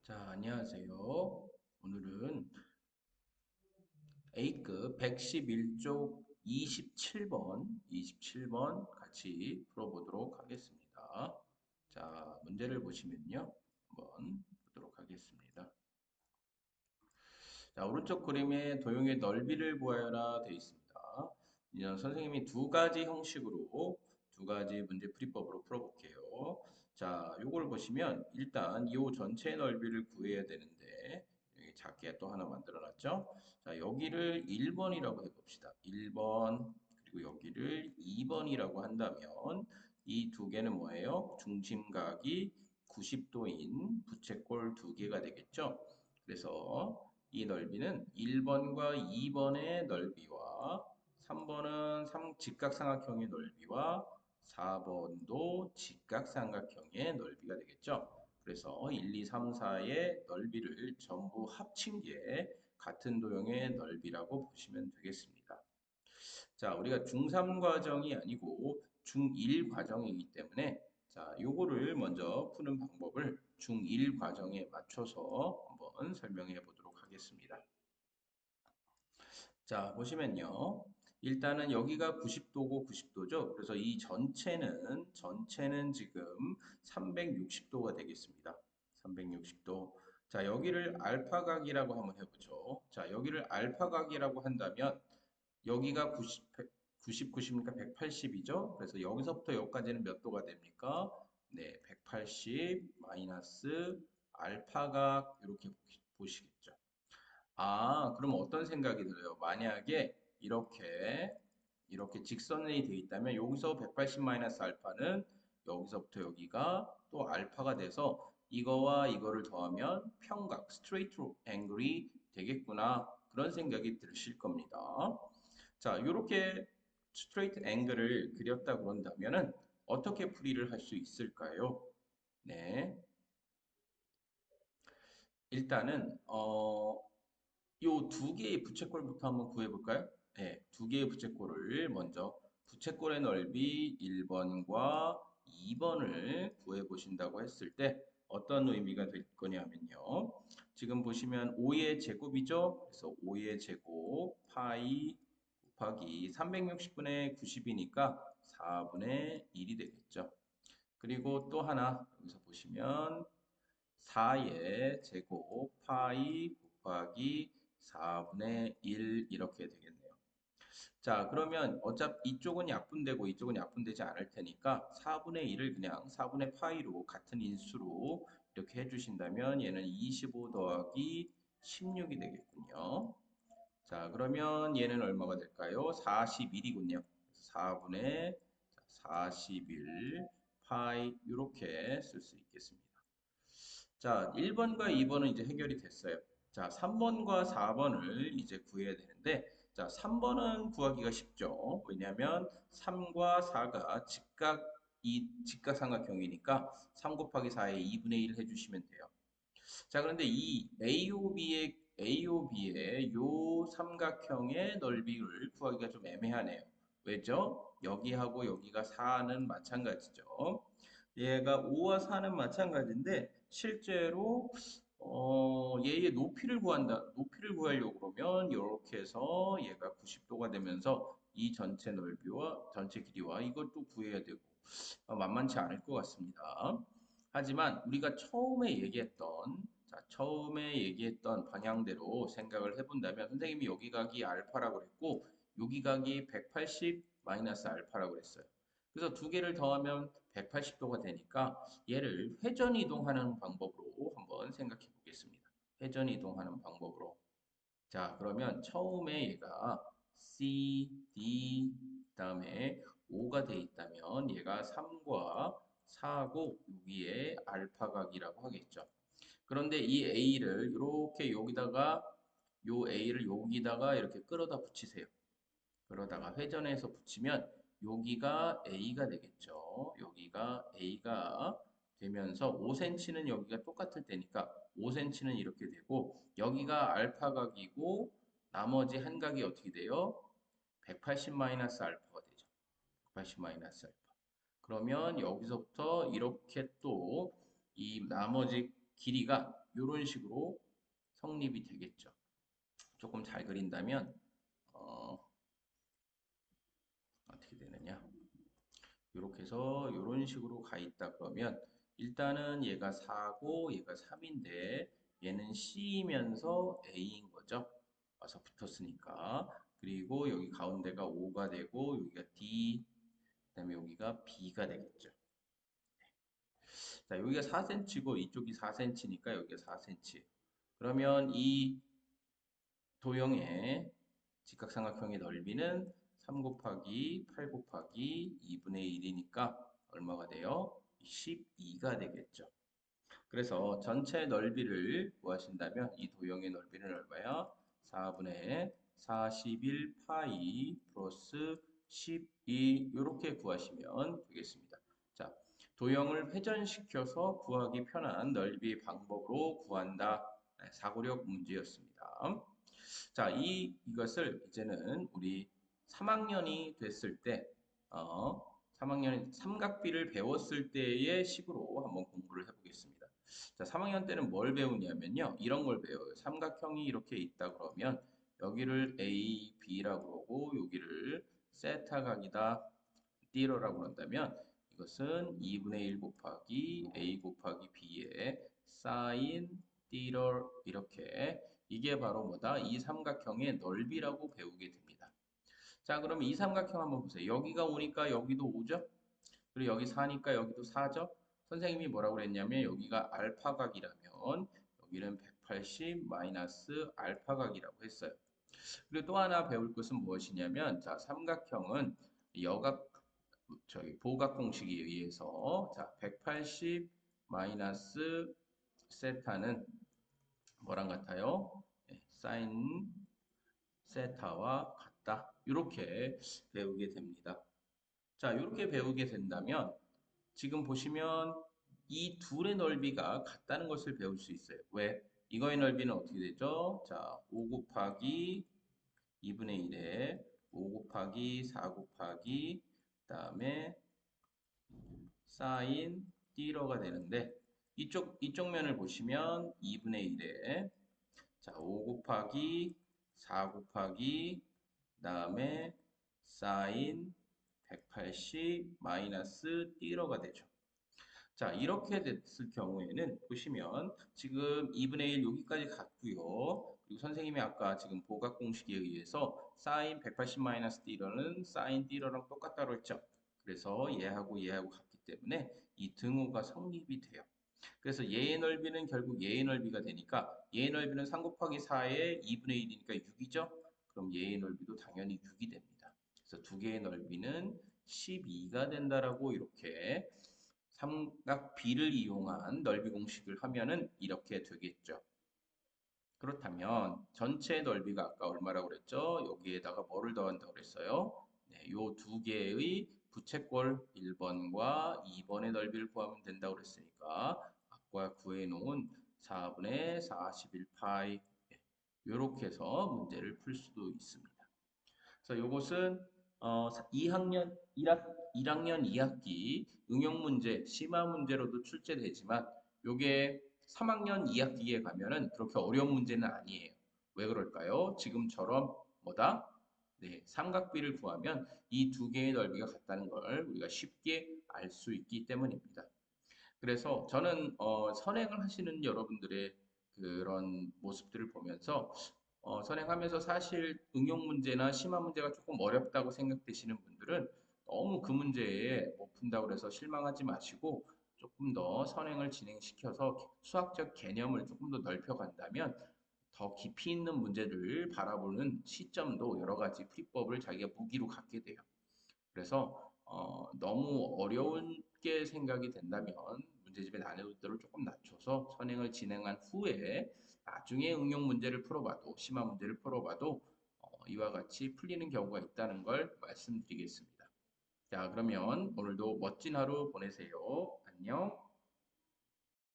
자, 안녕하세요. 오늘은 A급 111쪽 27번 같이 풀어보도록 하겠습니다. 자, 문제를 보시면요. 한번 보도록 하겠습니다. 자, 오른쪽 그림에 도형의 넓이를 구하여라 되어 있습니다. 이제 선생님이 두 가지 형식으로 두 가지 문제 풀이법으로 풀어볼게요. 자, 요걸 보시면 일단 이 전체 넓이를 구해야 되는데 여기 작게 또 하나 만들어 놨죠. 자, 여기를 1번이라고 해봅시다. 1번 그리고 여기를 2번이라고 한다면 이 두 개는 뭐예요? 중심각이 90도인 부채꼴 두 개가 되겠죠. 그래서 이 넓이는 1번과 2번의 넓이와 3번은 직각삼각형의 넓이와 4번도 직각삼각형의 넓이가 되겠죠. 그래서 1, 2, 3, 4의 넓이를 전부 합친 게 같은 도형의 넓이라고 보시면 되겠습니다. 자, 우리가 중3 과정이 아니고 중1 과정이기 때문에 자, 요거를 먼저 푸는 방법을 중1 과정에 맞춰서 한번 설명해 보도록 하겠습니다. 자, 보시면요. 일단은 여기가 90도고 90도죠. 그래서 이 전체는 지금 360도가 되겠습니다. 360도. 자, 여기를 알파각이라고 한번 해보죠. 자, 여기를 알파각이라고 한다면 여기가 90이니까 180이죠. 그래서 여기서부터 여기까지는 몇 도가 됩니까? 네, 180 마이너스 알파각 이렇게 보시겠죠. 아, 그럼 어떤 생각이 들어요? 만약에 이렇게 직선이 되어 있다면 여기서 180 마이너스 알파는 여기서부터 여기가 또 알파가 돼서 이거와 이거를 더하면 평각, 스트레이트 앵글이 되겠구나. 그런 생각이 드실 겁니다. 자, 이렇게 스트레이트 앵글을 그렸다 그런다면은 어떻게 풀이를 할 수 있을까요? 네. 일단은 요 두 개의 부채꼴부터 한번 구해볼까요? 네, 두 개의 부채꼴을 먼저 부채꼴의 넓이 1번과 2번을 구해보신다고 했을 때 어떤 의미가 될 거냐면요. 지금 보시면 5의 제곱이죠? 그래서 5의 제곱 파이 곱하기 360분의 90이니까 4분의 1이 되겠죠. 그리고 또 하나 여기서 보시면 4의 제곱 파이 곱하기 4분의 1 이렇게 되겠네요. 자, 그러면 어차피 이쪽은 약분되고 이쪽은 약분되지 않을 테니까 4분의 1을 그냥 4분의 파이로 같은 인수로 이렇게 해주신다면 얘는 25 더하기 16이 되겠군요. 자, 그러면 얘는 얼마가 될까요? 41이군요. 4분의 41 파이 이렇게 쓸 수 있겠습니다. 자, 1번과 2번은 이제 해결이 됐어요. 자, 3번과 4번을 이제 구해야 되는데, 자, 3번은 구하기가 쉽죠. 왜냐하면 3과 4가 직각삼각형이니까 3 곱하기 4의 2분의 1 해주시면 돼요. 자, 그런데 이 AOB의 요 삼각형의 넓이를 구하기가 좀 애매하네요. 왜죠? 여기하고 여기가 4는 마찬가지죠. 얘가 5와 4는 마찬가지인데 실제로 얘의 높이를 구하려고 그러면 이렇게 해서 얘가 90도가 되면서 이 전체 넓이와 전체 길이와 이것도 구해야 되고 만만치 않을 것 같습니다. 하지만 우리가 처음에 얘기했던 방향대로 생각을 해본다면 선생님이 여기 각이 알파라고 그랬고 여기 각이 180 마이너스 알파라고 그랬어요. 그래서 두 개를 더하면 180도가 되니까 얘를 회전 이동하는 방법으로 한번 생각해 보겠습니다. 회전 이동하는 방법으로. 자, 그러면 처음에 얘가 C, D, 그다음에 5가 돼 있다면 얘가 3과 4고 여기에 알파각이라고 하겠죠. 그런데 이 A를 이렇게 여기다가 요 A를 여기다가 이렇게 끌어다 붙이세요. 그러다가 회전해서 붙이면 여기가 A가 되겠죠. 여기가 A가 되면서 5cm는 여기가 똑같을 테니까 5cm는 이렇게 되고 여기가 알파각이고 나머지 한 각이 어떻게 돼요? 180 마이너스 알파가 되죠. 180 마이너스 알파. 그러면 여기서부터 이렇게 또 이 나머지 길이가 이런 식으로 성립이 되겠죠. 조금 잘 그린다면 어떻게 되느냐? 이렇게 해서 이런 식으로 가 있다 그러면 일단은 얘가 4고 얘가 3인데 얘는 C이면서 A인 거죠. 와서 붙었으니까. 그리고 여기 가운데가 5가 되고 여기가 D, 그다음에 여기가 B가 되겠죠. 자, 여기가 4cm고 이쪽이 4cm니까 여기가 4cm. 그러면 이 도형의 직각삼각형의 넓이는 3 곱하기 8 곱하기 2분의 1이니까 얼마가 돼요? 12가 되겠죠. 그래서 전체 넓이를 구하신다면 이 도형의 넓이는 얼마야? 4분의 41 파이 플러스 12 이렇게 구하시면 되겠습니다. 자, 도형을 회전시켜서 구하기 편한 넓이의 방법으로 구한다. 사고력 문제였습니다. 자, 이것을 이제는 우리 3학년이 됐을 때, 3학년 삼각비를 배웠을 때의 식으로 한번 공부를 해보겠습니다. 자, 3학년 때는 뭘 배우냐면요. 이런 걸 배워요. 삼각형이 이렇게 있다 그러면 여기를 A, B라고 그러고 여기를 세타각이다, 띠러라고 한다면 이것은 2분의 1 곱하기 A 곱하기 B의 사인 띠러 이렇게 이게 바로 뭐다? 이 삼각형의 넓이라고 배우게 됩니다. 자, 그럼 이 삼각형 한번 보세요. 여기가 오니까 여기도 5죠? 그리고 여기 4니까 여기도 4죠? 선생님이 뭐라고 그랬냐면 여기가 알파각이라면 여기는 180 마이너스 알파각이라고 했어요. 그리고 또 하나 배울 것은 무엇이냐면 자, 삼각형은 여각 보각 공식에 의해서 자, 180 마이너스 세타는 뭐랑 같아요? 네, 사인 세타와 같다. 이렇게 배우게 됩니다. 자, 이렇게 배우게 된다면 지금 보시면 이 둘의 넓이가 같다는 것을 배울 수 있어요. 왜? 이거의 넓이는 어떻게 되죠? 자, 5 곱하기 2분의 1에 5 곱하기 4 곱하기 그다음에 사인 띠러가 되는데 이쪽 면을 보시면 2분의 1에 자, 5 곱하기 4 곱하기 그다음에 사인 180 마이너스 띠러가 되죠. 자, 이렇게 됐을 경우에는 보시면 지금 2분의 1 여기까지 갔고요. 그리고 선생님이 아까 지금 보각 공식에 의해서 사인 180 마이너스 띠러는 사인 띠러랑 똑같다고 했죠. 그래서 얘하고 같기 때문에 이 등호가 성립이 돼요. 그래서 얘의 넓이는 결국 얘의 넓이가 되니까 얘의 넓이는 3 곱하기 4의 2분의 1이니까 6이죠. 그럼 얘의 넓이도 당연히 6이 됩니다. 그래서 두 개의 넓이는 12가 된다라고 이렇게 삼각 B를 이용한 넓이 공식을 하면은 이렇게 되겠죠. 그렇다면 전체 넓이가 아까 얼마라고 그랬죠? 여기에다가 뭐를 더한다고 그랬어요? 네, 요 두 개의 부채꼴 1번과 2번의 넓이를 구하면 된다고 그랬으니까 아까 구해놓은 4분의 41파이 이렇게 해서 문제를 풀 수도 있습니다. 그래서 요것은 2학년 1학년 2학기 응용 문제, 심화 문제로도 출제되지만 요게 3학년 2학기에 가면은 그렇게 어려운 문제는 아니에요. 왜 그럴까요? 지금처럼 뭐다? 네, 삼각비를 구하면 이 두 개의 넓이가 같다는 걸 우리가 쉽게 알 수 있기 때문입니다. 그래서 저는 선행을 하시는 여러분들의 그런 모습들을 보면서 선행하면서 사실 응용 문제나 심화 문제가 조금 어렵다고 생각되시는 분들은 너무 그 문제에 못 푼다고 해서 실망하지 마시고 조금 더 선행을 진행시켜서 수학적 개념을 조금 더 넓혀간다면 더 깊이 있는 문제를 바라보는 시점도 여러 가지 풀이법을 자기가 무기로 갖게 돼요. 그래서 너무 어려운게 생각이 된다면 문제집의 난이도를 조금 낮춰서 선행을 진행한 후에 나중에 응용 문제를 풀어봐도 심화 문제를 풀어봐도 이와 같이 풀리는 경우가 있다는 걸 말씀드리겠습니다. 자, 그러면 오늘도 멋진 하루 보내세요. 안녕.